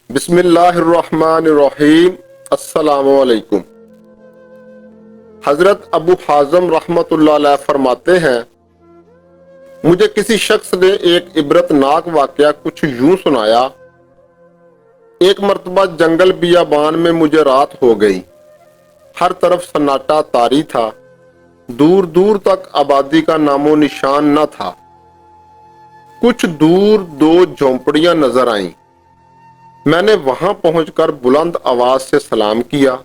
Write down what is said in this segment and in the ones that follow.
بسم اللہ الرحمن الرحیم۔ السلام علیکم۔ حضرت ابو حازم رحمۃ اللہ علیہ فرماتے ہیں، مجھے کسی شخص نے ایک عبرتناک واقعہ کچھ یوں سنایا۔ ایک مرتبہ جنگل بیابان میں مجھے رات ہو گئی۔ ہر طرف سناٹا طاری تھا، دور دور تک آبادی کا نام و نشان نہ تھا۔ کچھ دور دو جھونپڑیاں نظر آئیں۔ میں نے وہاں پہنچ کر بلند آواز سے سلام کیا۔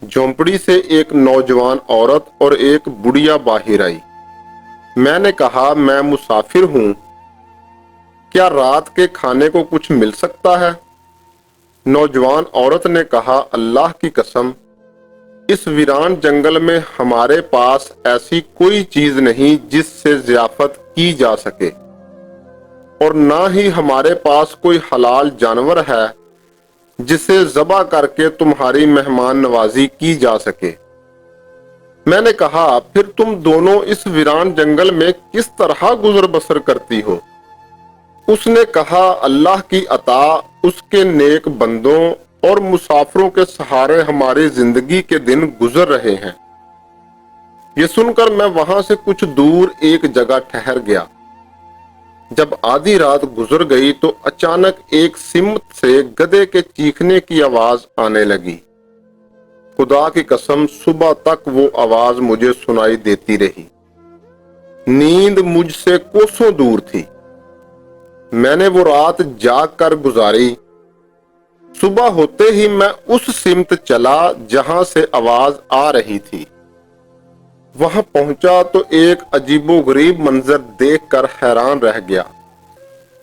جھونپڑی سے ایک نوجوان عورت اور ایک بڑھیا باہر آئی۔ میں نے کہا، میں مسافر ہوں، کیا رات کے کھانے کو کچھ مل سکتا ہے؟ نوجوان عورت نے کہا، اللہ کی قسم، اس ویران جنگل میں ہمارے پاس ایسی کوئی چیز نہیں جس سے ضیافت کی جا سکے، اور نہ ہی ہمارے پاس کوئی حلال جانور ہے جسے ذبح کر کے تمہاری مہمان نوازی کی جا سکے۔ میں نے کہا، پھر تم دونوں اس ویران جنگل میں کس طرح گزر بسر کرتی ہو؟ اس نے کہا، اللہ کی عطا، اس کے نیک بندوں اور مسافروں کے سہارے ہماری زندگی کے دن گزر رہے ہیں۔ یہ سن کر میں وہاں سے کچھ دور ایک جگہ ٹھہر گیا۔ جب آدھی رات گزر گئی تو اچانک ایک سمت سے گدھے کے چیخنے کی آواز آنے لگی۔ خدا کی قسم، صبح تک وہ آواز مجھے سنائی دیتی رہی۔ نیند مجھ سے کوسوں دور تھی۔ میں نے وہ رات جاگ کر گزاری۔ صبح ہوتے ہی میں اس سمت چلا جہاں سے آواز آ رہی تھی۔ وہاں پہنچا تو ایک عجیب و غریب منظر دیکھ کر حیران رہ گیا۔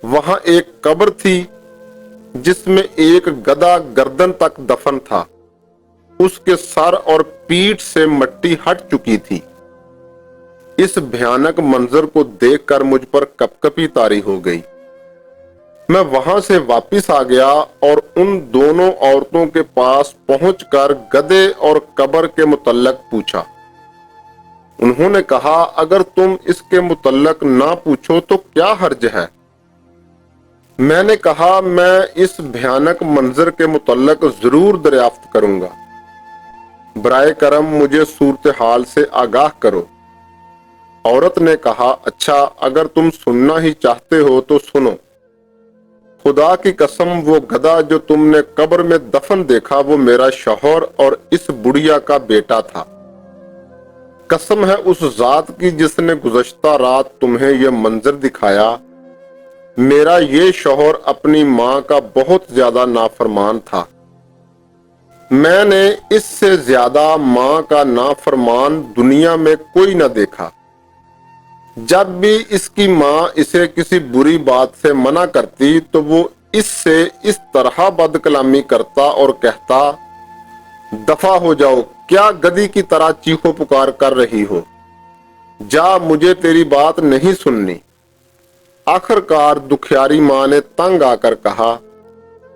وہاں ایک قبر تھی جس میں ایک گدھا گردن تک دفن تھا۔ اس کے سر اور پیٹھ سے مٹی ہٹ چکی تھی۔ اس بھیانک منظر کو دیکھ کر مجھ پر کپکپی طاری ہو گئی۔ میں وہاں سے واپس آ گیا اور ان دونوں عورتوں کے پاس پہنچ کر گدھے اور قبر کے متعلق پوچھا۔ انہوں نے کہا، اگر تم اس کے متعلق نہ پوچھو تو کیا حرج ہے؟ میں نے کہا، میں اس بھیانک منظر کے متعلق ضرور دریافت کروں گا۔ برائے کرم مجھے صورتحال سے آگاہ کرو۔ عورت نے کہا، اچھا، اگر تم سننا ہی چاہتے ہو تو سنو۔ خدا کی قسم، وہ گدھا جو تم نے قبر میں دفن دیکھا وہ میرا شوہر اور اس بڑھیا کا بیٹا تھا۔ قسم ہے اس ذات کی جس نے گزشتہ رات تمہیں یہ منظر دکھایا، میرا یہ شوہر اپنی ماں کا بہت زیادہ نافرمان تھا۔ میں نے اس سے زیادہ ماں کا نافرمان دنیا میں کوئی نہ دیکھا۔ جب بھی اس کی ماں اسے کسی بری بات سے منع کرتی تو وہ اس سے اس طرح بد کلامی کرتا اور کہتا، دفع ہو جاؤ، کیا گدھی کی طرح چیخو پکار کر رہی ہو؟ جا، مجھے تیری بات نہیں سننی۔ آخر کار دکھیاری ماں نے تنگ آ کر کہا،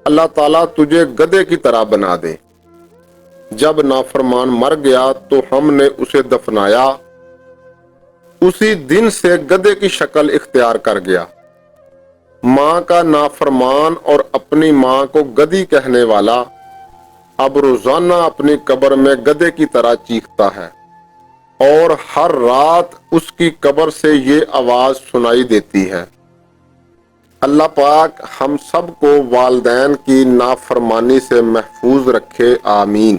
اللہ تعالیٰ تجھے گدھے کی طرح بنا دے۔ جب نافرمان مر گیا تو ہم نے اسے دفنایا۔ اسی دن سے گدھے کی شکل اختیار کر گیا۔ ماں کا نافرمان اور اپنی ماں کو گدھی کہنے والا اب روزانہ اپنی قبر میں گدھے کی طرح چیختا ہے، اور ہر رات اس کی قبر سے یہ آواز سنائی دیتی ہے۔ اللہ پاک ہم سب کو والدین کی نافرمانی سے محفوظ رکھے، آمین۔